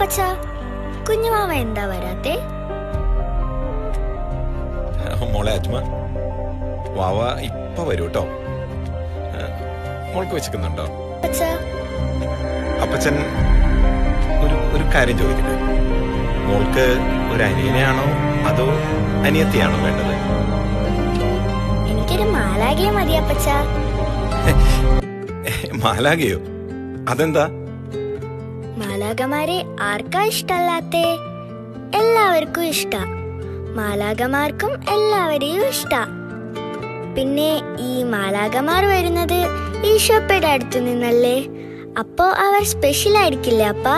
അച്ഛാ, കുഞ്ഞുമാമ എന്താ വരാത്തെ? മോളെ അജ്മ, വാവ ഇപ്പൊ വരൂ കേട്ടോ. മോൾക്ക് വെച്ചിരിക്കുന്നുണ്ടോ? അച്ഛാ, അപ്പച്ചൻ ഒരു കാര്യം ചോദിക്കട്ടെ. മോൾക്ക് ഒരു അനിയനെയാണോ അതോ അനിയത്തിയാണോ വേണ്ടത്? എനിക്കൊരു മാലാഖയെ മതി അപ്പച്ചാ. മാലാഖയോ? അതെന്താ? മാലാഖമാരെ ആർക്കാ ഇഷ്ടല്ലാത്തേ? എല്ലാവർക്കും ഇഷ്ട. മാലാഖമാർക്കും എല്ലാവരെയും ഇഷ്ട. പിന്നെ ഈ മാലാഖമാർ വരുന്നത് ഈശോപ്പയുടെ അടുത്തു നിന്നല്ലേ? അപ്പോ അവർ സ്പെഷ്യൽ ആയിരിക്കില്ലേ അപ്പാ?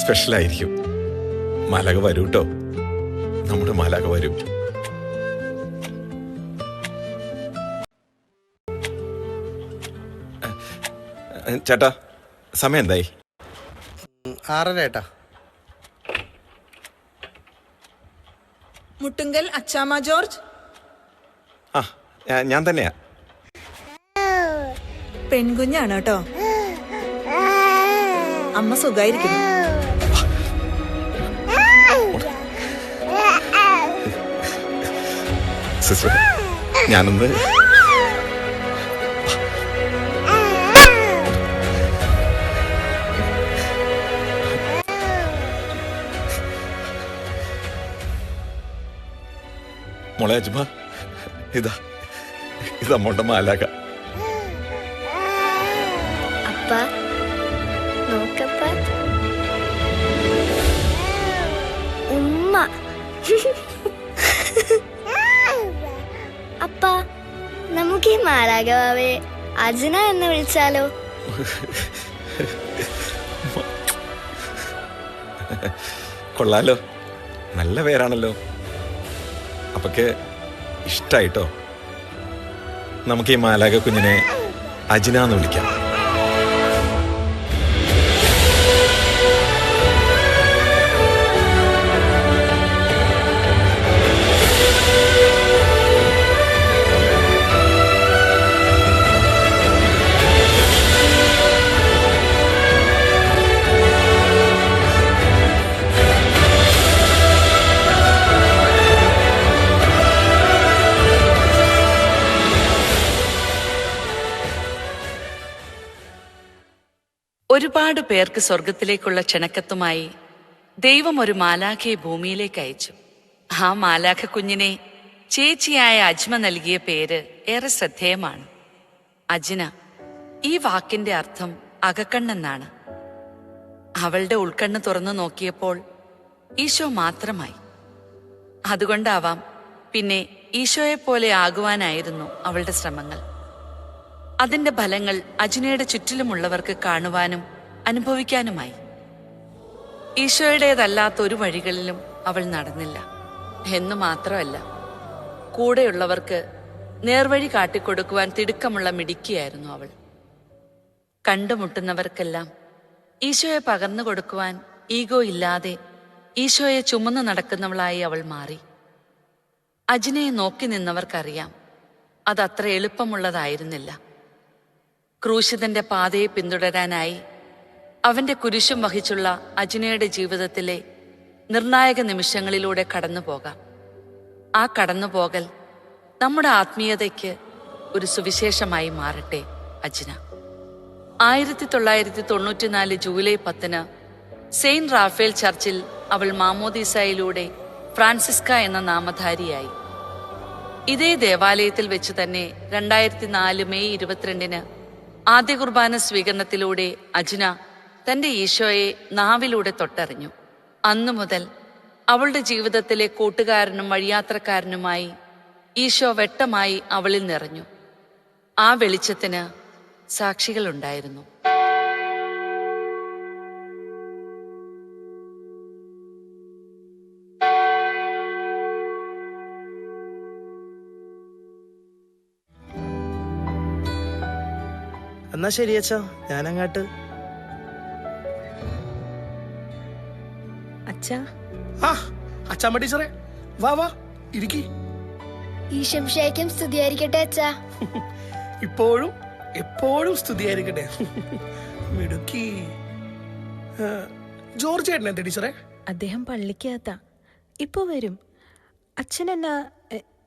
സ്പെഷ്യൽ ആയിരിക്കും. മാലാഖ വരൂ കേട്ടോ. നമ്മുടെ മാലാഖ വരും. ചേട്ടാ, സമയം എന്തായി? 6:30 ഏട്ടാ. മുട്ടുങ്കൽ അച്ചാമ്മ ജോർജ്. ആ, ഞാൻ തന്നെയാ. പെൺകുഞ്ഞാണ് കേട്ടോ. അമ്മ സുഖായിരിക്കുന്നു. സിസ്റ്റർ, ഞാനൊന്ന് മോളെ അജ്മ, ഇതാ മോളുടെ മാലാഖ. അപ്പ നോക്കപ്പ, ഉമ്മ. അപ്പ, നമുക്ക് ഈ മാലാഖയെ അജ്ന എന്ന് വിളിച്ചാലോ? കൊള്ളാലോ, നല്ല പേരാണല്ലോ. അപ്പൊക്ക് ഇഷ്ടായിട്ടോ. നമുക്ക് ഈ മാലാഖ കുഞ്ഞിനെ അജ്ന എന്ന് വിളിക്കാം. ഒരുപാട് പേർക്ക് സ്വർഗത്തിലേക്കുള്ള ക്ഷണക്കത്തുമായി ദൈവം ഒരു മാലാഖയെ ഭൂമിയിലേക്ക് അയച്ചു. ആ മാലാഖ കുഞ്ഞിനെ ചേച്ചിയായ അജ്മ നൽകിയ പേര് ഏറെ ശ്രദ്ധേയമാണ്. അജ്ന, ഈ വാക്കിന്റെ അർത്ഥം അകക്കണ്ണെന്നാണ്. അവളുടെ ഉൾക്കണ്ണ് തുറന്നു നോക്കിയപ്പോൾ ഈശോ മാത്രമായി. അതുകൊണ്ടാവാം പിന്നെ ഈശോയെപ്പോലെ ആകുവാനായിരുന്നു അവളുടെ ശ്രമങ്ങൾ. അതിന്റെ ഫലങ്ങൾ അജ്നയുടെ ചുറ്റിലുമുള്ളവർക്ക് കാണുവാനും അനുഭവിക്കാനുമായി. ഈശോയുടേതല്ലാത്ത ഒരു വഴികളിലും അവൾ നടന്നില്ല എന്നു മാത്രമല്ല, കൂടെയുള്ളവർക്ക് നേർവഴി കാട്ടിക്കൊടുക്കുവാൻ തിടുക്കമുള്ള മിടുക്കിയായിരുന്നു അവൾ. കണ്ടുമുട്ടുന്നവർക്കെല്ലാം ഈശോയെ പകർന്നു കൊടുക്കുവാൻ ഈഗോ ഇല്ലാതെ ഈശോയെ ചുമന്നു നടക്കുന്നവളായി അവൾ മാറി. അജ്നയെ നോക്കി നിന്നവർക്കറിയാം അതത്ര എളുപ്പമുള്ളതായിരുന്നില്ല. ക്രൂശിതന്റെ പാതയെ പിന്തുടരാനായി അവന്റെ കുരിശും വഹിച്ചുള്ള അജ്നയുടെ ജീവിതത്തിലെ നിർണായക നിമിഷങ്ങളിലൂടെ കടന്നുപോകാം. ആ കടന്നുപോകൽ നമ്മുടെ ആത്മീയതയ്ക്ക് ഒരു സുവിശേഷമായി മാറട്ടെ. അജ്ന 1994 ജൂലൈ 10 സെയിന്റ് റാഫേൽ ചർച്ചിൽ അവൾ മാമോദീസായിലൂടെ ഫ്രാൻസിസ്ക എന്ന നാമധാരിയായി. ഇതേ ദേവാലയത്തിൽ വെച്ച് തന്നെ 2004 മെയ് 22 ആദ്യ കുർബാന സ്വീകരണത്തിലൂടെ അജ്ന തന്റെ ഈശോയെ നാവിലൂടെ തൊട്ടറിഞ്ഞു. അന്നു മുതൽ അവളുടെ ജീവിതത്തിലെ കൂട്ടുകാരനും വഴിയാത്രക്കാരനുമായി ഈശോ വെട്ടമായി അവളിൽ നിറഞ്ഞു. ആ വെളിച്ചത്തിന് സാക്ഷികളുണ്ടായിരുന്നു. എന്നാ ശരി അച്ഛാ, ഞാനങ്ങാട്ട്. അച്ഛാ, അച്ഛാമ്മ ടീച്ചറെ, വാ വാ ഇരിക്കി. ഈശംശയ്ക്കും സ്തുതിയായിരിക്കട്ടെ അച്ഛാ. ഇപ്പോഴും എപ്പോഴും സ്തുതിയായിരിക്കട്ടെ. മിടുക്കി. ജോർജ് ചേട്ടൻ എന്താ ടീച്ചറെ? അദ്ദേഹം പള്ളിക്കകത്താ, ഇപ്പൊ വരും. അച്ഛൻ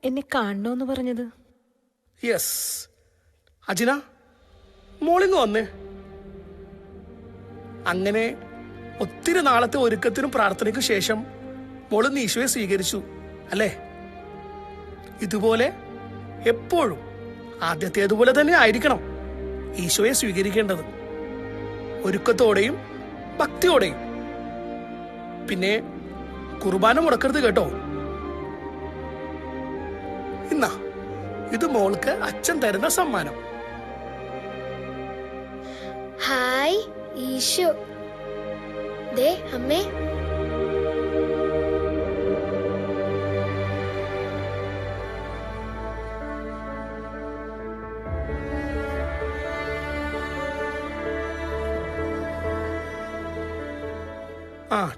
എന്നെ കാണണോന്ന് പറഞ്ഞത്. യെസ്. അജിന, മോളിങ് വന്നേ. അങ്ങനെ ഒത്തിരി നാളത്തെ ഒരുക്കത്തിനും പ്രാർത്ഥനയ്ക്കും ശേഷം മോളിന്ന് ഈശോയെ സ്വീകരിച്ചു അല്ലേ? ഇതുപോലെ എപ്പോഴും ആദ്യത്തേതുപോലെ തന്നെ ആയിരിക്കണം ഈശോയെ സ്വീകരിക്കേണ്ടത്, ഒരുക്കത്തോടെയും ഭക്തിയോടെയും. പിന്നെ കുർബാന മുടക്കരുത് കേട്ടോ. ഇന്നാ ഇത് മോൾക്ക് അച്ഛൻ തരുന്ന സമ്മാനം. ഹായ് ഈശോ. ദേ അമ്മേ.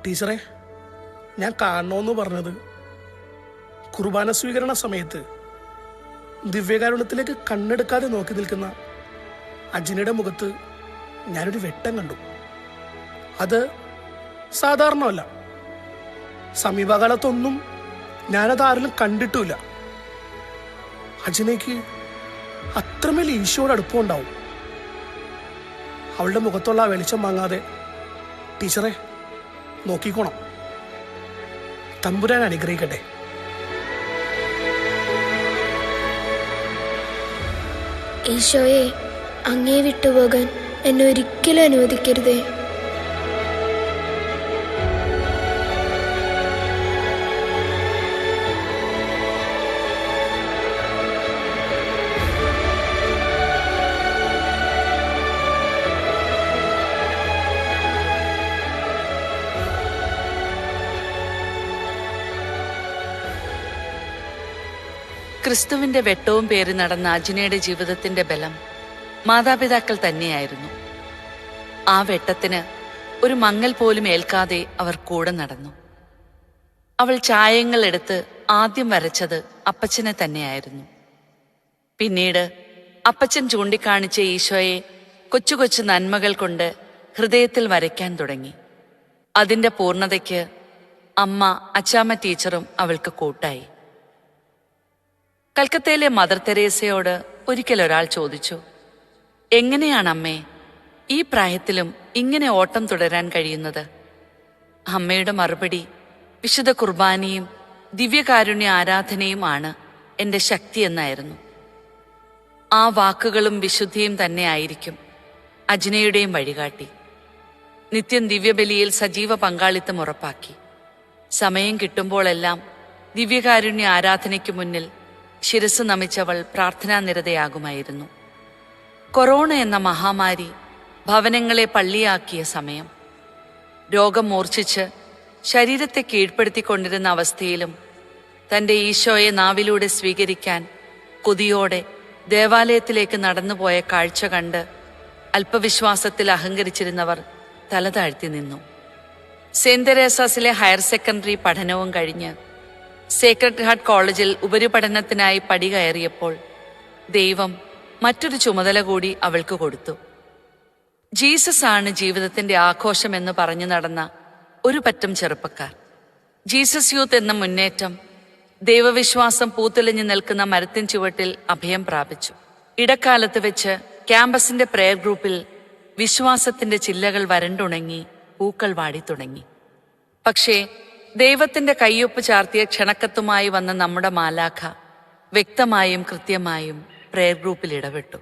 ടീച്ചറെ, ഞാൻ കാണണമെന്ന് പറഞ്ഞത് കുർബാന സ്വീകരണ സമയത്ത് ദിവ്യകാരുണ്യത്തിലേക്ക് കണ്ണെടുക്കാതെ നോക്കി നിൽക്കുന്ന അജിനയുടെ മുഖത്ത് ഞാനൊരു വെട്ടം കണ്ടു. അത് സാധാരണമല്ല. സമീപകാലത്തൊന്നും ഞാനത് ആരിലും കണ്ടിട്ടുമില്ല. അജിനയ്ക്ക് അത്രമേൽ ഈശോയുടെ അടുപ്പമുണ്ടാവും. അവളുടെ മുഖത്തുള്ള വെളിച്ചം വാങ്ങാതെ ടീച്ചറെ നോക്കിക്കോണം. തമ്പുരാൻ അനുഗ്രഹിക്കട്ടെ. ഈശോയെ, അങ്ങേ വിട്ടുപോകാൻ എന്നെ ഒരിക്കലും അനുവദിക്കരുതേ. ക്രിസ്തുവിന്റെ വെട്ടവും പേറി നടന്ന അജിനയുടെ ജീവിതത്തിന്റെ ബലം മാതാപിതാക്കൾ തന്നെയായിരുന്നു. ആ വെട്ടത്തിന് ഒരു മങ്ങൽ പോലും ഏൽക്കാതെ അവർ കൂടെ നടന്നു. അവൾ ചായങ്ങൾ എടുത്ത് ആദ്യം വരച്ചത് അപ്പച്ചനെ തന്നെയായിരുന്നു. പിന്നീട് അപ്പച്ചൻ ചൂണ്ടിക്കാണിച്ച ഈശോയെ കൊച്ചു കൊച്ചു നന്മകൾ കൊണ്ട് ഹൃദയത്തിൽ വരയ്ക്കാൻ തുടങ്ങി. അതിന്റെ പൂർണ്ണതയ്ക്ക് അമ്മ അച്ചാമ്മ ടീച്ചറും അവൾക്ക് കൂട്ടായി. കൽക്കത്തയിലെ മദർ തെരേസയോട് ഒരിക്കൽ ഒരാൾ ചോദിച്ചു, എങ്ങനെയാണ് അമ്മേ ഈ പ്രായത്തിലും ഇങ്ങനെ ഓട്ടം തുടരാൻ കഴിയുന്നത്? അമ്മയുടെ മറുപടി, വിശുദ്ധ കുർബാനയും ദിവ്യകാരുണ്യ ആരാധനയും ആണ് എന്റെ ശക്തി എന്നായിരുന്നു. ആ വാക്കുകളും വിശുദ്ധിയും തന്നെ ആയിരിക്കും അജിനയുടെയും വഴികാട്ടി. നിത്യം ദിവ്യബലിയിൽ സജീവ പങ്കാളിത്തം ഉറപ്പാക്കി. സമയം കിട്ടുമ്പോഴെല്ലാം ദിവ്യകാരുണ്യ ആരാധനയ്ക്ക് മുന്നിൽ ശിരസ് നമിച്ചവൾ പ്രാർത്ഥനാ നിരതയാകുമായിരുന്നു. കൊറോണ എന്ന മഹാമാരി ഭവനങ്ങളെ പള്ളിയാക്കിയ സമയം, രോഗം മൂർച്ഛിച്ച് ശരീരത്തെ കീഴ്പ്പെടുത്തിക്കൊണ്ടിരുന്ന അവസ്ഥയിലും തന്റെ ഈശോയെ നാവിലൂടെ സ്വീകരിക്കാൻ കൊതിയോടെ ദേവാലയത്തിലേക്ക് നടന്നുപോയ കാഴ്ച കണ്ട് അല്പവിശ്വാസത്തിൽ അഹങ്കരിച്ചിരുന്നവർ തല താഴ്ത്തി നിന്നു. സെന്റ് തെരേസാസിലെ ഹയർ സെക്കൻഡറി പഠനവും കഴിഞ്ഞ് സേക്രഡ് ഹാർട്ട് കോളേജിൽ ഉപരിപഠനത്തിനായി പടി കയറിയപ്പോൾ ദൈവം മറ്റൊരു ചുമതല കൂടി അവൾക്ക് കൊടുത്തു. ജീസസ് ആണ് ജീവിതത്തിന്റെ ആഘോഷമെന്ന് പറഞ്ഞു നടന്ന ഒരു പറ്റം ചെറുപ്പക്കാർ. ജീസസ് യൂത്ത് എന്ന മുന്നേറ്റം ദൈവവിശ്വാസം പൂത്തുലഞ്ഞു നിൽക്കുന്ന മരത്തിൻ ചുവട്ടിൽ അഭയം പ്രാപിച്ചു. ഇടക്കാലത്ത് വെച്ച് ക്യാമ്പസിന്റെ പ്രേയർ ഗ്രൂപ്പിൽ വിശ്വാസത്തിന്റെ ചില്ലകൾ വരണ്ടുണങ്ങി, പൂക്കൾ വാടി തുടങ്ങി. പക്ഷേ ദൈവത്തിന്റെ കയ്യൊപ്പ് ചാർത്തിയ ക്ഷണക്കത്തുമായി വന്ന നമ്മുടെ മാലാഖ വ്യക്തമായും കൃത്യമായും പ്രേയർ ഗ്രൂപ്പിൽ ഇടപെട്ടു.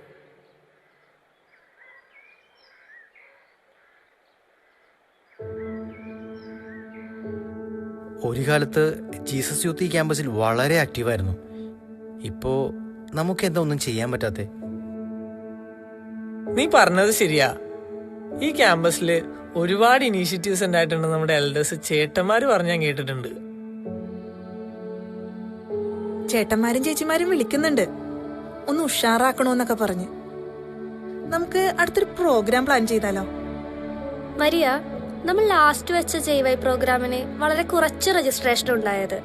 ഒരു കാലത്ത് ജീസസ് യൂത്ത് ഈ ക്യാമ്പസിൽ വളരെ ആക്റ്റീവായിരുന്നു. ഇപ്പോ നമുക്ക് എന്താ ഒന്നും ചെയ്യാൻ പറ്റാത്തെ? നീ പറഞ്ഞത് ശരിയാ. ഈ ക്യാമ്പസില് ഒരുപാട് ഇനീഷ്യേറ്റീവ്സ് ഉണ്ടായിട്ടുണ്ട്. നമ്മുടെ എൽഡേഴ്സ് ചേട്ടന്മാര് പറഞ്ഞ് ഞാൻ കേട്ടിട്ടുണ്ട്. ചേട്ടന്മാരും ചേച്ചിമാരും വിളിക്കുന്നുണ്ട്, ഒന്ന് ഉഷാറാക്കണോന്നൊക്കെ പറഞ്ഞ്. നമുക്ക് അടുത്തൊരു പ്രോഗ്രാം പ്ലാൻ ചെയ്താലോ? മരിയ, നമ്മൾ ലാസ്റ്റ് വെച്ച JY പ്രോഗ്രാമിന് വളരെ കുറച്ച് രജിസ്ട്രേഷൻ ഉണ്ടായത്.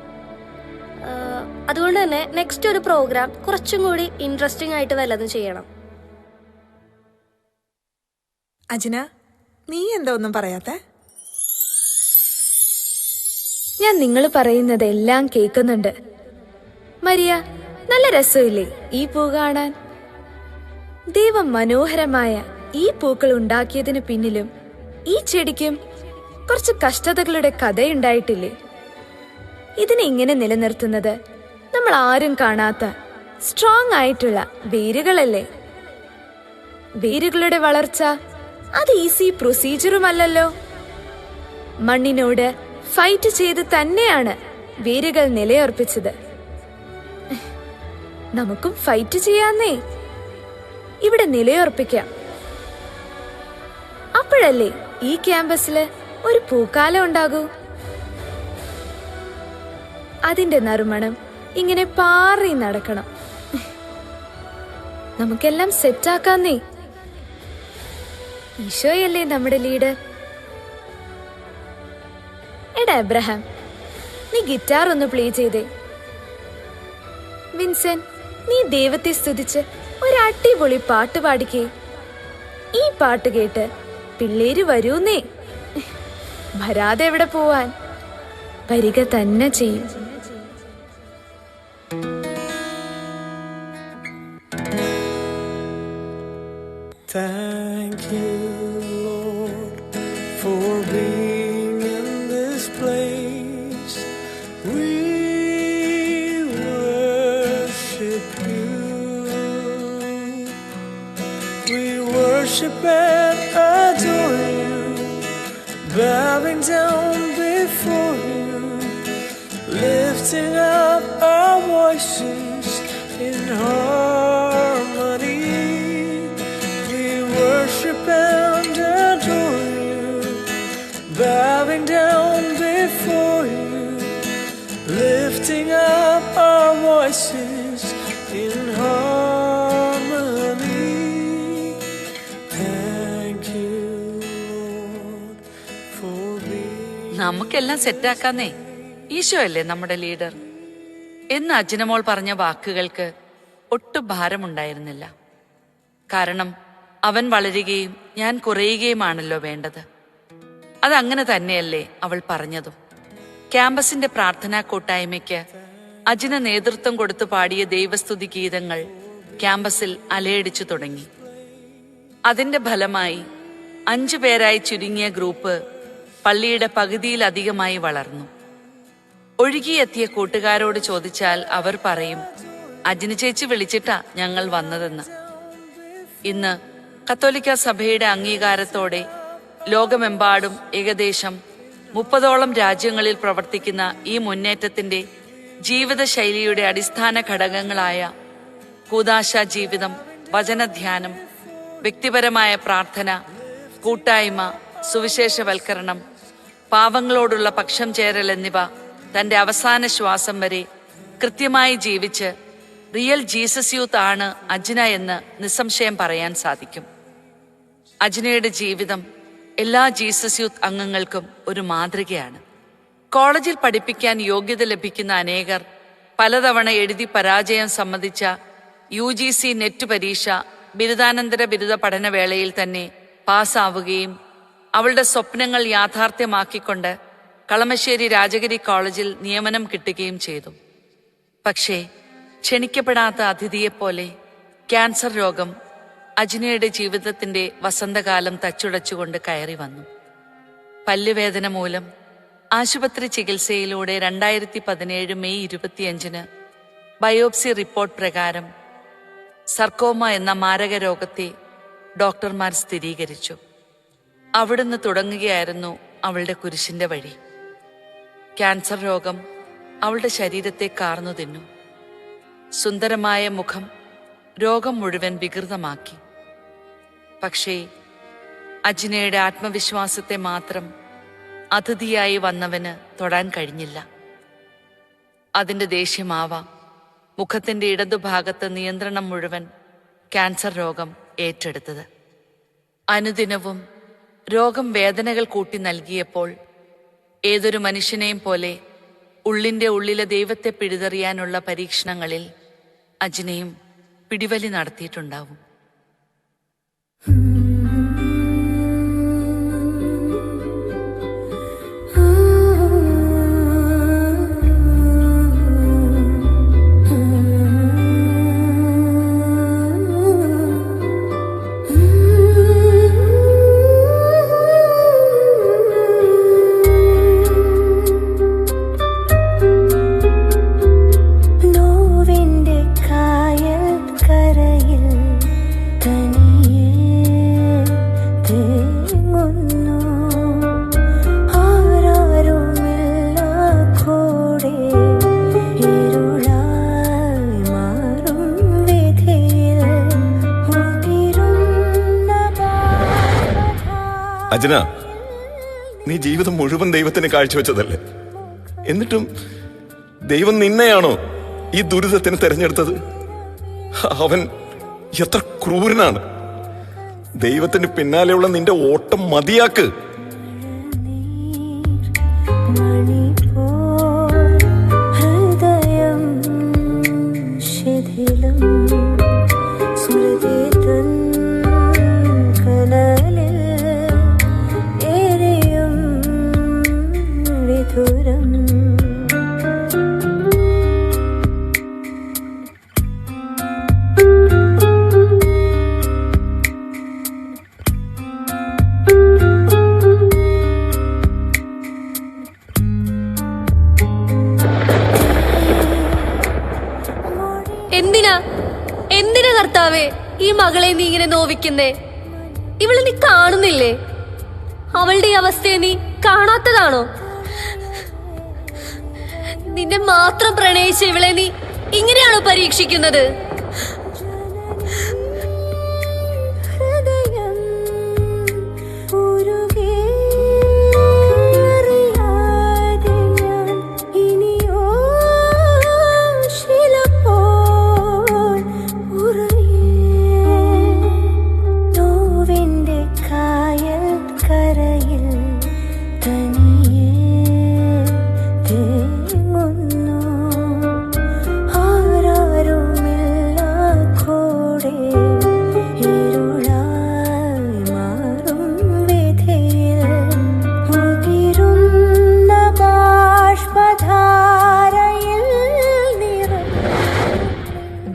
അതുകൊണ്ട് തന്നെ നെക്സ്റ്റ് ഒരു പ്രോഗ്രാം കുറച്ചും കൂടി ഇൻട്രസ്റ്റിംഗ് ആയിട്ട് വല്ലതും ചെയ്യണം. അജിന, നീ എന്താ ഒന്നും പറയാത്തെ? ഞാൻ നിങ്ങൾ പറയുന്നത് എല്ലാം കേൾക്കുന്നുണ്ട്. മരിയ, നല്ല രസമില്ലേ ഈ പൂ കാണാൻ? ദൈവം മനോഹരമായ ഈ പൂക്കൾ ഉണ്ടാക്കിയതിന് പിന്നിലും ഈ ചെടിക്കും കുറച്ച് കഷ്ടതകളുടെ കഥയുണ്ടായിട്ടില്ലേ? ഇതിനെ ഇങ്ങനെ നിലനിർത്തുന്നത് നമ്മൾ ആരും കാണാത്ത സ്ട്രോങ് ആയിട്ടുള്ള വേരുകളല്ലേ? വേരുകളുടെ വളർച്ച അത് ഈസി പ്രൊസീജിയറുമല്ലല്ലോ. മണ്ണിനോട് ഫൈറ്റ് ചെയ്ത് തന്നെയാണ് വേരുകൾ നിലയുറപ്പിച്ചത്. നമുക്കും ഫൈറ്റ് ചെയ്യാന്നേ, ഇവിടെ നിലയുറപ്പിക്കാം. അപ്പോഴല്ലേ ഈ ക്യാമ്പസില് ഒരു പൂക്കാലം ഉണ്ടാകൂ. അതിന്റെ നറുമണം ഇങ്ങനെ പാറി നടക്കണം. നമുക്കെല്ലാം സെറ്റാക്കാന്നേ. ഈശോയല്ലേ നമ്മുടെ ലീഡർ. എടാ എബ്രഹാം, നീ ഗിറ്റാർ ഒന്ന് പ്ലേ ചെയ്തേ. വിൻസെന്റ്, നീ ദൈവത്തെ സ്തുതിച്ച് ഒരു അടിപൊളി പാട്ട് പാടിക്കേ. ഈ പാട്ട് കേട്ട് പിള്ളേര് വരൂന്നേ. വരാതെ എവിടെ പോവാൻ? വരിക തന്നെ ചെയ്യും. Thank you, Lord, for being in this place. We worship you. We worship and adore you, bowing down before you, lifting up our voices in harmony. Worship and adore you, bowing down before you, lifting up our voices in harmony. Thank you, Lord, for being. നമുക്കെല്ലാം സെറ്റാക്കാന്നേ. ഈശോ അല്ലേ നമ്മുടെ leader എന്ന് അജിനമോൾ പറഞ്ഞ വാക്കുകൾക്ക് ഒട്ടും ഭാരമുണ്ടായിരുന്നില്ല. കാരണം അവൻ വളരുകയും ഞാൻ കുറയുകയുമാണല്ലോ വേണ്ടത്. അതങ്ങനെ തന്നെയല്ലേ അവൾ പറഞ്ഞതും. ക്യാമ്പസിന്റെ പ്രാർത്ഥനാ കൂട്ടായ്മയ്ക്ക് അജിന നേതൃത്വം കൊടുത്തു പാടിയ ദൈവസ്തുതി ഗീതങ്ങൾ ക്യാമ്പസിൽ അലയടിച്ചു തുടങ്ങി. അതിന്റെ ഫലമായി 5 പേരായി ചുരുങ്ങിയ ഗ്രൂപ്പ് പള്ളിയുടെ പകുതിയിലധികമായി വളർന്നു. ഒഴുകിയെത്തിയ കൂട്ടുകാരോട് ചോദിച്ചാൽ അവർ പറയും, അജിന ചേച്ചി വിളിച്ചിട്ടാ ഞങ്ങൾ വന്നതെന്ന്. ഇന്ന് കത്തോലിക്ക സഭയുടെ അംഗീകാരത്തോടെ ലോകമെമ്പാടും ഏകദേശം 30ഓളം രാജ്യങ്ങളിൽ പ്രവർത്തിക്കുന്ന ഈ മുന്നേറ്റത്തിന്റെ ജീവിതശൈലിയുടെ അടിസ്ഥാന ഘടകങ്ങളായ കൂദാശ ജീവിതം, വചനധ്യാനം, വ്യക്തിപരമായ പ്രാർത്ഥന, കൂട്ടായ്മ, സുവിശേഷവൽക്കരണം, പാവങ്ങളോടുള്ള പക്ഷം ചേരൽ എന്നിവ തന്റെ അവസാന ശ്വാസം വരെ കൃത്യമായി ജീവിച്ച് റിയൽ ജീസസ് യൂത്ത് ആണ് അജിന എന്ന് നിസ്സംശയം പറയാൻ സാധിക്കും. അജിനയുടെ ജീവിതം എല്ലാ ജീസസ് യൂത്ത് അംഗങ്ങൾക്കും ഒരു മാതൃകയാണ്. കോളേജിൽ പഠിപ്പിക്കാൻ യോഗ്യത ലഭിക്കുന്ന അനേകർ പലതവണ എഴുതി പരാജയം സമ്മതിച്ച UGC നെറ്റ് പരീക്ഷ ബിരുദാനന്തര ബിരുദ പഠനവേളയിൽ തന്നെ പാസ്സാവുകയും അവളുടെ സ്വപ്നങ്ങൾ യാഥാർത്ഥ്യമാക്കിക്കൊണ്ട് കളമശ്ശേരി രാജഗിരി കോളേജിൽ നിയമനം കിട്ടുകയും ചെയ്തു. പക്ഷേ ക്ഷണിക്കപ്പെടാത്ത അതിഥിയെപ്പോലെ ക്യാൻസർ രോഗം അജിനയുടെ ജീവിതത്തിന്റെ വസന്തകാലം തച്ചുടച്ചുകൊണ്ട് കയറി വന്നു. പല്ലുവേദന മൂലം ആശുപത്രി ചികിത്സയിലൂടെ 2017 മെയ് 25 ബയോപ്സി റിപ്പോർട്ട് പ്രകാരം സർക്കോമ എന്ന മാരക രോഗത്തെ ഡോക്ടർമാർ സ്ഥിരീകരിച്ചു. അവിടുന്ന് തുടങ്ങുകയായിരുന്നു അവളുടെ കുരിശിന്റെ വഴി. ക്യാൻസർ രോഗം അവളുടെ ശരീരത്തെ കാർന്നു തിന്നു. സുന്ദരമായ മുഖം രോഗം മുഴുവൻ വികൃതമാക്കി. പക്ഷേ അജിനയുടെ ആത്മവിശ്വാസത്തെ മാത്രം അതിഥിയായി വന്നവന് തൊടാൻ കഴിഞ്ഞില്ല. അതിന്റെ ദേഷ്യമാവാം മുഖത്തിന്റെ ഇടതുഭാഗത്ത് നിയന്ത്രണം മുഴുവൻ ക്യാൻസർ രോഗം ഏറ്റെടുത്തത്. അനുദിനവും രോഗം വേദനകൾ കൂട്ടി നൽകിയപ്പോൾ ഏതൊരു മനുഷ്യനെയും പോലെ ഉള്ളിന്റെ ഉള്ളിലെ ദൈവത്തെ പിഴുതെറിയാനുള്ള പരീക്ഷണങ്ങളിൽ അജിനയും പിടിവലി നടത്തിയിട്ടുണ്ടാവും. അജ്ന, നീ ജീവിതം മുഴുവൻ ദൈവത്തിന് കാഴ്ചവെച്ചതല്ലേ? എന്നിട്ടും ദൈവം നിന്നെയാണോ ഈ ദുരിതത്തിന് തെരഞ്ഞെടുത്തത്? അവൻ എത്ര ക്രൂരനാണ്. ദൈവത്തിന് പിന്നാലെയുള്ള നിന്റെ ഓട്ടം മതിയാക്ക്. എന്തിനാ കർത്താവേ ഈ മകളെ നീ ഇങ്ങനെ നോവിക്കുന്നേ? ഇവളെ നീ കാണുന്നില്ലേ? അവളുടെ ഈ അവസ്ഥയെ നീ കാണാത്തതാണോ? നിന്നെ മാത്രം പ്രണയിച്ച ഇവളെ നീ ഇങ്ങനെയാണോ പരീക്ഷിക്കുന്നത്?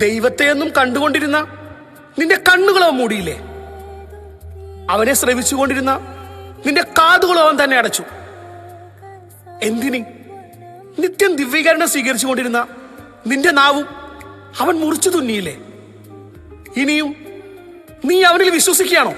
ദൈവത്തെയൊന്നും കണ്ടുകൊണ്ടിരുന്ന നിന്റെ കണ്ണുകളോ മൂടിയില്ലേ? അവനെ ശ്രവിച്ചുകൊണ്ടിരുന്ന നിന്റെ കാതുകളോ അവൻ തന്നെ അടച്ചു. എന്തിന്? നിത്യം ദിവ്യീകരണം സ്വീകരിച്ചുകൊണ്ടിരുന്ന നിന്റെ നാവും അവൻ മുറിച്ചു തുന്നിയില്ലേ? ഇനിയും നീ അവനിൽ വിശ്വസിക്കുകയാണോ?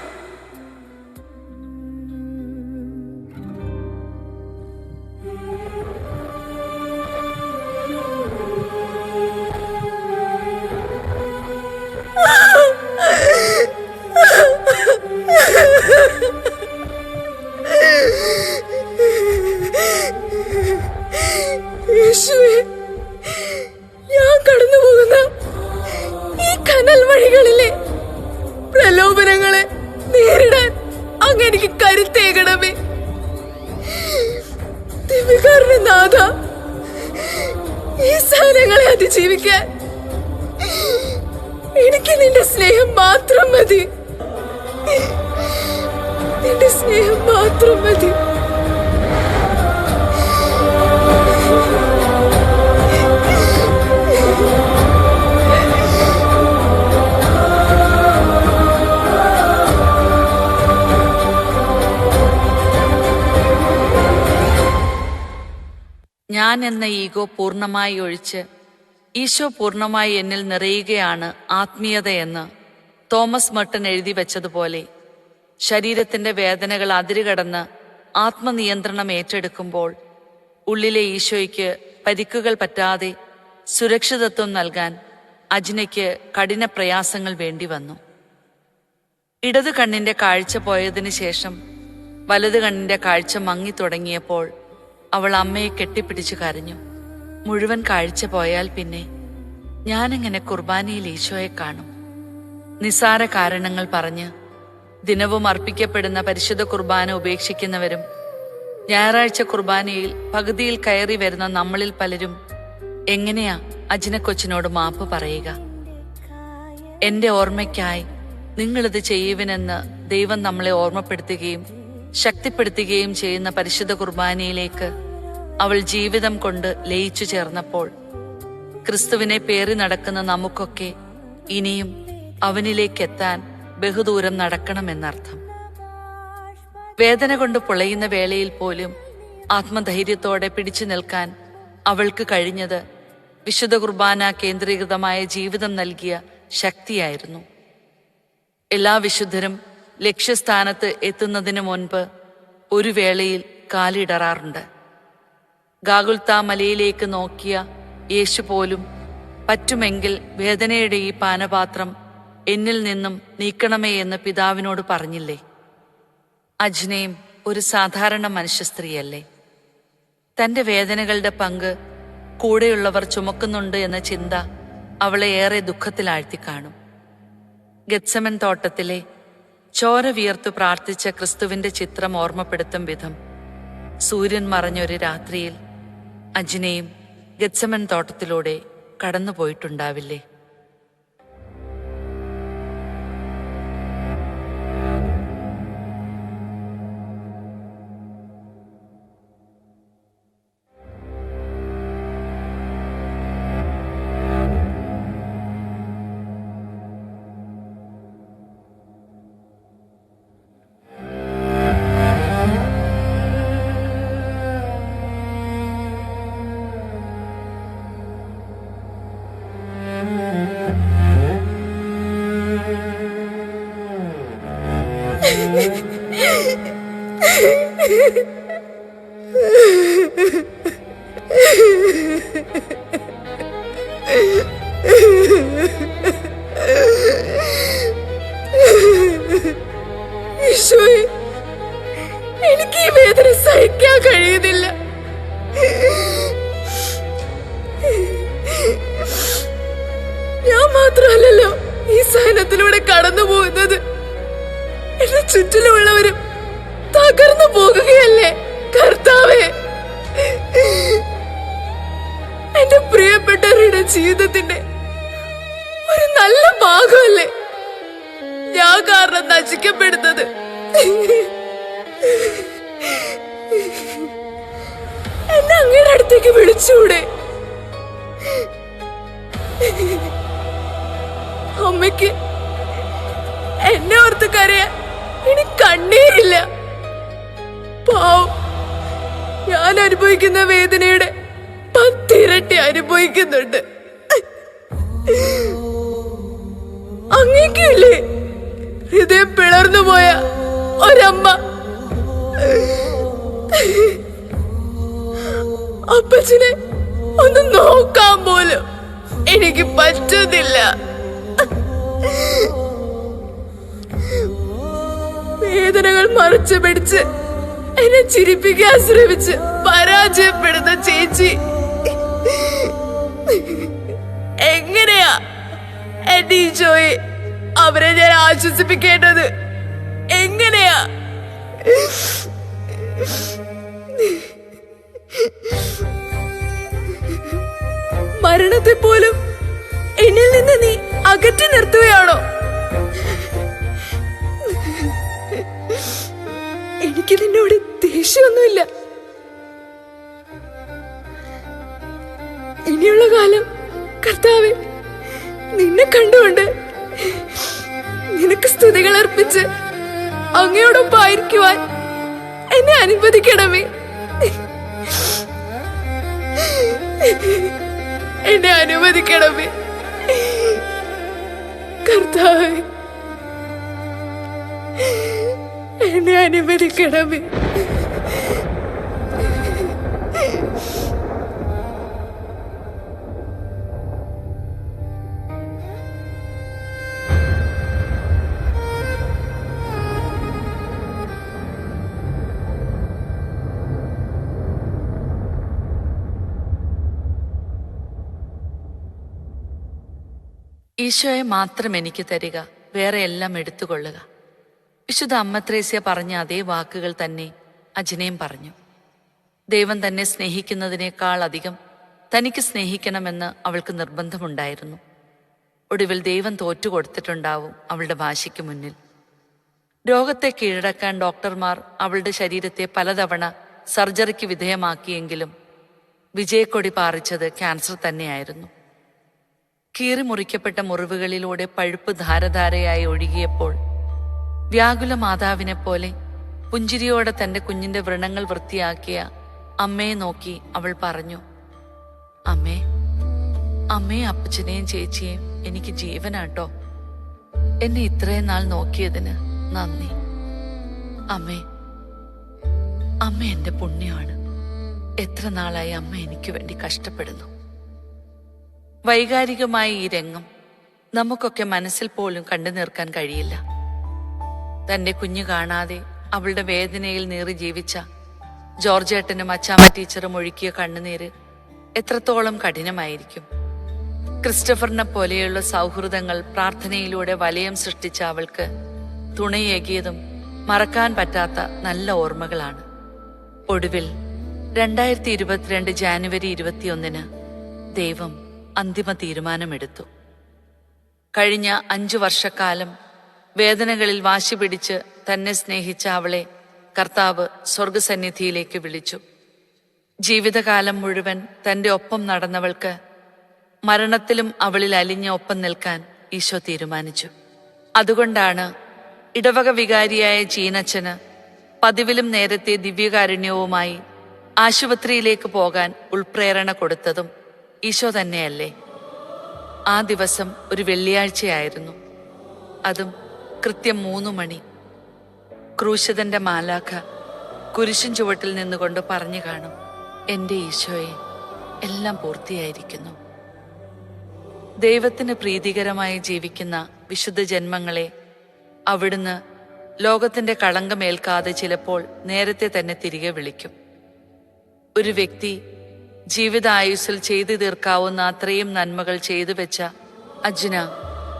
ഞാൻ കടന്നു പോകുന്ന ഈ കനൽ വഴികളിലെ പ്രലോഭനങ്ങളെ നേരിടാൻ അങ്ങ് എനിക്ക് കരുത്തേകണമേ. ദിവ്യകാരുണ്യ നാഥ, ഈ സാധനങ്ങളെ അതിജീവിക്കാൻ എനിക്ക് നിന്റെ സ്നേഹം മാത്രം മതി. നിന്റെ സ്നേഹം മാത്രം മതി. ഞാൻ എന്ന ഈഗോ പൂർണ്ണമായി ഒഴിച്ച് ഈശോ പൂർണ്ണമായി എന്നിൽ നിറയുകയാണ് ആത്മീയതയെന്ന് തോമസ് മർട്ടൺ എഴുതി വെച്ചതുപോലെ ശരീരത്തിന്റെ വേദനകൾ അതിരുകടന്ന് ആത്മനിയന്ത്രണം ഏറ്റെടുക്കുമ്പോൾ ഉള്ളിലെ ഈശോയ്ക്ക് പരിക്കുകൾ പറ്റാതെ സുരക്ഷിതത്വം നൽകാൻ അജ്നയ്ക്ക് കഠിന പ്രയാസങ്ങൾ വേണ്ടി വന്നു. ഇടതു കണ്ണിന്റെ കാഴ്ച പോയതിനു ശേഷം വലതു കണ്ണിന്റെ കാഴ്ച മങ്ങി തുടങ്ങിയപ്പോൾ അവൾ അമ്മയെ കെട്ടിപ്പിടിച്ചു കരഞ്ഞു. മുഴുവൻ കാഴ്ച പോയാൽ പിന്നെ ഞാനെങ്ങനെ കുർബാനയിൽ ഈശോയെ കാണും? നിസാര കാരണങ്ങൾ പറഞ്ഞ് ദിനവും അർപ്പിക്കപ്പെടുന്ന പരിശുദ്ധ കുർബാന ഉപേക്ഷിക്കുന്നവരും ഞായറാഴ്ച കുർബാനയിൽ പകുതിയിൽ കയറി വരുന്ന നമ്മളിൽ പലരും എങ്ങനെയാ അജ്ന കൊച്ചിനോട് മാപ്പ് പറയുക? എന്റെ ഓർമ്മയ്ക്കായി നിങ്ങളിത് ചെയ്യുവിനെന്ന് ദൈവം നമ്മളെ ഓർമ്മപ്പെടുത്തുകയും ശക്തിപ്പെടുത്തുകയും ചെയ്യുന്ന പരിശുദ്ധ കുർബാനയിലേക്ക് അവൾ ജീവിതം കൊണ്ട് ലയിച്ചു ചേർന്നപ്പോൾ ക്രിസ്തുവിനെ പേറി നടക്കുന്ന നമുക്കൊക്കെ ഇനിയും അവനിലേക്കെത്താൻ ബഹുദൂരം നടക്കണമെന്നർത്ഥം. വേദന കൊണ്ട് പൊളയുന്ന വേളയിൽ പോലും ആത്മധൈര്യത്തോടെ പിടിച്ചു നിൽക്കാൻ അവൾക്ക് കഴിഞ്ഞത് വിശുദ്ധ കുർബാന കേന്ദ്രീകൃതമായ ജീവിതം നൽകിയ ശക്തിയായിരുന്നു. എല്ലാ വിശുദ്ധരും ലക്ഷ്യസ്ഥാനത്ത് എത്തുന്നതിന് മുൻപ് ഒരു വേളയിൽ കാലിടറാറുണ്ട്. ഗാഗുൽത്ത മലയിലേക്ക് നോക്കിയ യേശു പോലും പറ്റുമെങ്കിൽ വേദനയുടെ ഈ പാനപാത്രം എന്നിൽ നിന്നും നീക്കണമേ എന്ന് പിതാവിനോട് പറഞ്ഞില്ലേ? അജ്നയും ഒരു സാധാരണ മനുഷ്യ സ്ത്രീയല്ലേ? തന്റെ വേദനകളുടെ പങ്ക് കൂടെയുള്ളവർ ചുമക്കുന്നുണ്ട് എന്ന ചിന്ത അവളെ ഏറെ ദുഃഖത്തിലാഴ്ത്തി കാണും. ഗെത്സമൻ തോട്ടത്തിലെ ചോര വിയർത്തു പ്രാർത്ഥിച്ച ക്രിസ്തുവിന്റെ ചിത്രം ഓർമ്മപ്പെടുത്തും വിധം സൂര്യൻ മറഞ്ഞൊരു രാത്രിയിൽ അജ്നയും ഗെത്സമൻ തോട്ടത്തിലൂടെ കടന്നുപോയിട്ടുണ്ടാവില്ലേ? ഈശോയെ, എനിക്ക് ഈ വേദന സഹിക്കാൻ കഴിയുന്നില്ല. ഞാൻ മാത്രമല്ലല്ലോ ഈ സഹനത്തിലൂടെ കടന്നു പോകുന്നത്. എന്റെ ചുറ്റിലുള്ളവരും തകർന്നു പോകുകയല്ലേ കർത്താവേ. എന്റെ പ്രിയപ്പെട്ടവരുടെ ജീവിതത്തിന്റെ ഒരു നല്ല ഭാഗമല്ലേ ഞാൻ കാരണം നശിക്കപ്പെടുന്നത്. എന്നെ അങ്ങയുടെ അടുത്തേക്ക് വിളിച്ചൂടെ? അമ്മയ്ക്ക് എന്നെ ഓർത്ത് കരയാൻ ഇനി കണ്ണീരില്ല. പാവം, ഞാൻ അനുഭവിക്കുന്ന വേദനയുടെ 10 ഇരട്ടി അനുഭവിക്കുന്നുണ്ട്. അങ്ങേക്കില്ലേ ഹൃദയം പിളർന്നുപോയ ഒരമ്മ? അപ്പച്ചനെ ഒന്ന് നോക്കാൻ പോലും എനിക്ക് പറ്റുന്നില്ല. വേദനകൾ മറച്ചു പിടിച്ച് എന്നെ ചിരിപ്പിക്കാൻ ശ്രമിച്ച് പരാജയപ്പെടുന്ന ചേച്ചി എങ്ങനെയാ എന്റെ ഈശോയെ അവരെ ഞാൻ ആശ്വസിപ്പിക്കേണ്ടത്? എങ്ങനെയാ? മരണത്തെ പോലും എന്നിൽ നിന്ന് നീ അകറ്റി നിർത്തുകയാണോ? എനിക്ക് നിന്നോട് ദേഷ്യമൊന്നുമില്ല. ഇനിയുള്ള കാലം കർത്താവേ, നിന്നെ കണ്ടുകൊണ്ട് നിനക്ക് സ്തുതികൾ അർപ്പിച്ച് അങ്ങയോടൊപ്പം ആയിരിക്കുവാൻ എന്നെ അനുവദിക്കണമേ. എന്നെ അനുവദിക്കണമേ കർത്താവേ, എന്നെ അനുവദിക്കണമേ. ഈശോയെ മാത്രം എനിക്ക് തരിക, വേറെ എല്ലാം എടുത്തുകൊള്ളുക. വിശുദ്ധ അമ്മ ത്രേസ്യ പറഞ്ഞ അതേ വാക്കുകൾ തന്നെ അജ്നയും പറഞ്ഞു. ദൈവം തന്നെ സ്നേഹിക്കുന്നതിനേക്കാൾ അധികം തനിക്ക് സ്നേഹിക്കണമെന്ന് അവൾക്ക് നിർബന്ധമുണ്ടായിരുന്നു. ഒടുവിൽ ദൈവം തോറ്റുകൊടുത്തിട്ടുണ്ടാവും അവളുടെ വാശിക്ക് മുന്നിൽ. രോഗത്തെ കീഴടക്കാൻ ഡോക്ടർമാർ അവളുടെ ശരീരത്തെ പലതവണ സർജറിക്ക് വിധേയമാക്കിയെങ്കിലും വിജയക്കൊടി പാറിച്ചത് ക്യാൻസർ തന്നെയായിരുന്നു. കീറിമുറിക്കപ്പെട്ട മുറിവുകളിലൂടെ പഴുപ്പ് ധാരധാരയായി ഒഴുകിയപ്പോൾ വ്യാകുല മാതാവിനെ പോലെ പുഞ്ചിരിയോടെ തന്റെ കുഞ്ഞിന്റെ വ്രണങ്ങൾ വൃത്തിയാക്കിയ അമ്മയെ നോക്കി അവൾ പറഞ്ഞു, അമ്മേ, അമ്മയും അപ്പച്ചനെയും ചേച്ചിയെയും എനിക്ക് ജീവനാട്ടോ. എന്നെ ഇത്രയും നാൾ നോക്കിയതിന് നന്ദി. അമ്മേ, അമ്മ എന്റെ പുണ്യമാണ്. എത്ര നാളായി അമ്മ എനിക്ക് വേണ്ടി കഷ്ടപ്പെടുന്നു. വൈകാരികമായ ഈ രംഗം നമുക്കൊക്കെ മനസ്സിൽ പോലും കണ്ടു നിൽക്കാൻ കഴിയില്ല. തന്റെ കുഞ്ഞു കാണാതെ അവളുടെ വേദനയിൽ നീറി ജീവിച്ച ജോർജേട്ടനും അച്ചാമ്മ ടീച്ചറും ഒഴുക്കിയ കണ്ണുനീര് എത്രത്തോളം കഠിനമായിരിക്കും. ക്രിസ്റ്റഫറിനെ പോലെയുള്ള സൗഹൃദങ്ങൾ പ്രാർത്ഥനയിലൂടെ വലയം സൃഷ്ടിച്ച അവൾക്ക് തുണയേകിയതും മറക്കാൻ പറ്റാത്ത നല്ല ഓർമ്മകളാണ്. ഒടുവിൽ 2022 ജാനുവരി 21 ദൈവം അന്തിമ തീരുമാനമെടുത്തു. കഴിഞ്ഞ 5 വർഷക്കാലം വേദനകളിൽ വാശി പിടിച്ച് തന്നെ സ്നേഹിച്ച അവളെ കർത്താവ് സ്വർഗസന്നിധിയിലേക്ക് വിളിച്ചു. ജീവിതകാലം മുഴുവൻ തന്റെ ഒപ്പം നടന്നവൾക്ക് മരണത്തിലും അവളിൽ അലിഞ്ഞ ഒപ്പം നിൽക്കാൻ ഈശോ തീരുമാനിച്ചു. അതുകൊണ്ടാണ് ഇടവക വികാരിയായ ജീനച്ചന് പതിവിലും നേരത്തെ ദിവ്യകാരുണ്യവുമായി ആശുപത്രിയിലേക്ക് പോകാൻ ഉൾപ്രേരണ കൊടുത്തതും ഈശോ തന്നെയല്ലേ? ആ ദിവസം ഒരു വെള്ളിയാഴ്ചയായിരുന്നു. അതും കൃത്യം 3 മണി. ക്രൂശിതന്റെ മാലാഖ കുരിശിൻ ചുവട്ടിൽ നിന്നുകൊണ്ട് പറഞ്ഞു കാണും, എന്റെ ഈശോയെ, എല്ലാം പൂർത്തിയായിരിക്കുന്നു. ദൈവത്തിന് പ്രീതികരമായി ജീവിക്കുന്ന വിശുദ്ധ ജന്മങ്ങളെ അവിടുന്ന് ലോകത്തിന്റെ കളങ്കമേൽക്കാതെ ചിലപ്പോൾ നേരത്തെ തന്നെ തിരികെ വിളിക്കും. ഒരു വ്യക്തി ജീവിതായുസ്സിൽ ചെയ്തു തീർക്കാവുന്ന അത്രയും നന്മകൾ ചെയ്തു വെച്ച അജ്ന,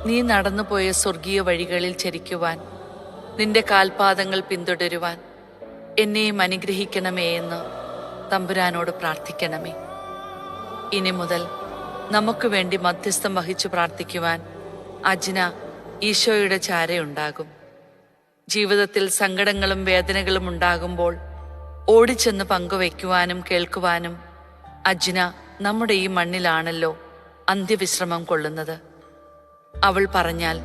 നീ നടന്നുപോയ സ്വർഗീയ വഴികളിൽ ചരിക്കുവാൻ, നിന്റെ കാൽപാദങ്ങൾ പിന്തുടരുവാൻ എന്നെയും അനുഗ്രഹിക്കണമേ എന്ന് തമ്പുരാനോട് പ്രാർത്ഥിക്കണമേ. ഇനി മുതൽ നമുക്ക് വേണ്ടി മധ്യസ്ഥം വഹിച്ചു പ്രാർത്ഥിക്കുവാൻ അജ്ന ഈശോയുടെ ചാരയുണ്ടാകും. ജീവിതത്തിൽ സങ്കടങ്ങളും വേദനകളും ഉണ്ടാകുമ്പോൾ ഓടിച്ചെന്ന് പങ്കുവയ്ക്കുവാനും കേൾക്കുവാനും അജ്ന നമ്മുടെ ഈ മണ്ണിലാണല്ലോ അന്ത്യവിശ്രമം കൊള്ളുന്നത്. അവൾ പറഞ്ഞാൽ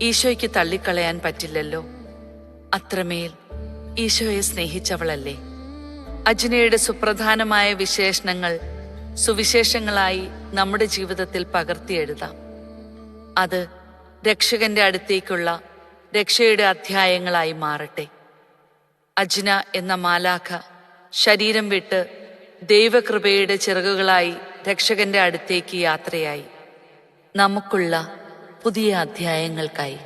ഈശോയ്ക്ക് തള്ളിക്കളയാൻ പറ്റില്ലല്ലോ. അത്രമേൽ ഈശോയെ സ്നേഹിച്ചവളല്ലേ. അജ്നയുടെ സുപ്രധാനമായ വിശേഷണങ്ങൾ സുവിശേഷങ്ങളായി നമ്മുടെ ജീവിതത്തിൽ പകർത്തിയെഴുതാം. അത് രക്ഷകന്റെ അടുത്തേക്കുള്ള രക്ഷയുടെ അധ്യായങ്ങളായി മാറട്ടെ. അജ്ന എന്ന മാലാഖ ശരീരം വിട്ട് ദൈവകൃപയുടെ ചിറകുകളായി രക്ഷകന്റെ അടുത്തേക്ക് യാത്രയായി, നമുക്കുള്ള പുതിയ അധ്യായങ്ങൾക്കായി.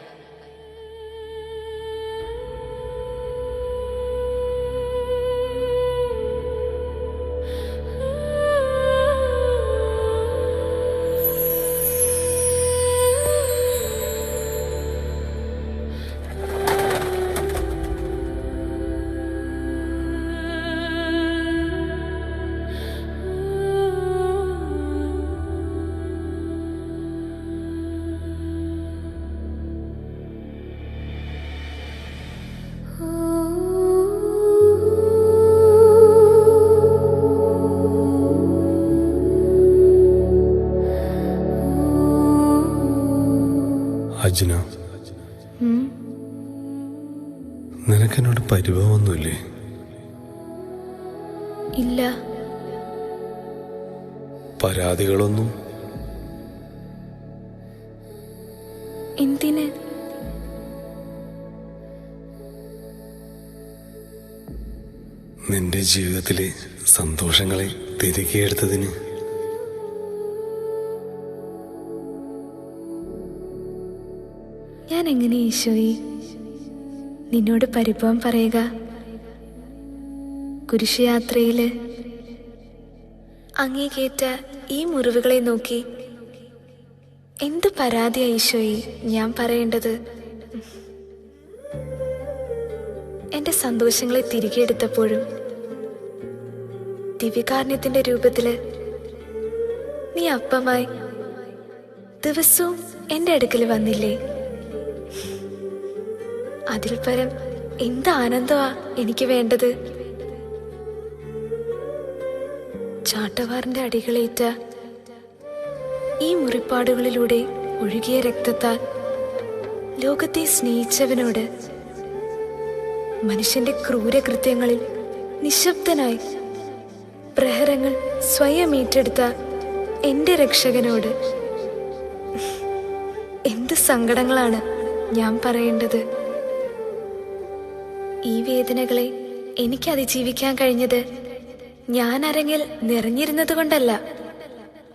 അജ്ന, നിനക്കെന്നോട് പരിഭവമൊന്നുമില്ലേ? ഇല്ല. പരാതികളൊന്നും? എന്തിന്? നിന്റെ ജീവിതത്തിലെ സന്തോഷങ്ങളെ തിരികെ എടുത്തതിന്. ഞാൻ എങ്ങനെ ഈശോയെ നിന്നോട് പരിഭവം പറയുക? കുരിശുയാത്രയില് അങ്ങേക്കേറ്റ ഈ മുറിവുകളെ നോക്കി എന്ത് പരാതിയാ ഈശോയെ ഞാൻ പറയേണ്ടത്? എന്റെ സന്തോഷങ്ങളെ തിരികെ എടുത്തപ്പോഴും ദിവ്യകാരുണ്യത്തിന്റെ രൂപത്തില് നീ അപ്പമായി ദിവസവും എന്റെ അടുക്കൽ വന്നില്ലേ? അതിൽ പരം എന്ത് ആനന്ദമാ എനിക്ക് വേണ്ടത്? ചാട്ടവാറിന്റെ അടികളേറ്റ ഈ മുറിപ്പാടുകളിലൂടെ ഒഴുകിയ രക്തത്താൽ ലോകത്തെ സ്നേഹിച്ചവനോട് മനുഷ്യന്റെ ക്രൂരകൃത്യങ്ങളിൽ നിശബ്ദനായി പ്രഹരങ്ങൾ സ്വയം ഏറ്റെടുത്ത എന്റെ രക്ഷകനോട് എന്ത് സങ്കടങ്ങളാണ് ഞാൻ പറയേണ്ടത്? ഈ വേദനകളെ എനിക്ക് അതിജീവിക്കാൻ കഴിഞ്ഞത് ഞാൻ അരങ്ങിൽ നിറഞ്ഞിരുന്നത് കൊണ്ടല്ല,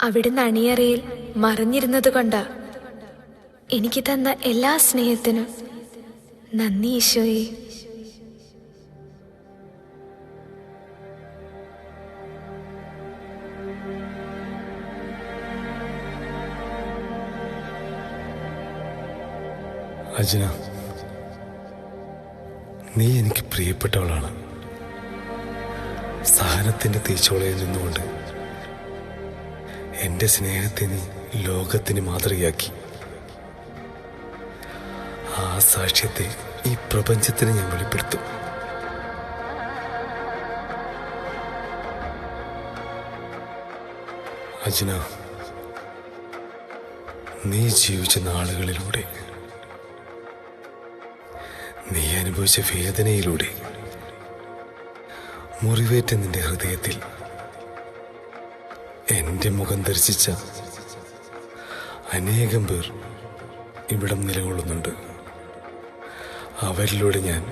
അവിടുന്ന് അണിയറയിൽ മറഞ്ഞിരുന്നത് കൊണ്ടാ. എനിക്ക് തന്ന എല്ലാ സ്നേഹത്തിനും നന്ദി ഈശോയെ. അജ്ന, നീ എനിക്ക് പ്രിയപ്പെട്ടവളാണ്. സഹനത്തിന്റെ തീച്ചോളയിൽ നിന്നുകൊണ്ട് എന്റെ സ്നേഹത്തെ നീ ലോകത്തിന് മാതൃകയാക്കി. ആ സാക്ഷ്യത്തെ ഈ പ്രപഞ്ചത്തിന് ഞാൻ വെളിപ്പെടുത്തും. അജ്ന, നീ ജീവിച്ച നാളുകളിലൂടെ, നീ അനുഭവിച്ച വേദനയിലൂടെ, മുറിവേറ്റ നിന്റെ ഹൃദയത്തിൽ എന്റെ മുഖം ദർശിച്ച അനേകം പേർ ഇവിടം നിലകൊള്ളുന്നുണ്ട്. അവരിലൂടെ ഞാൻ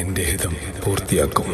എന്റെ ഹിതം പൂർത്തിയാക്കും.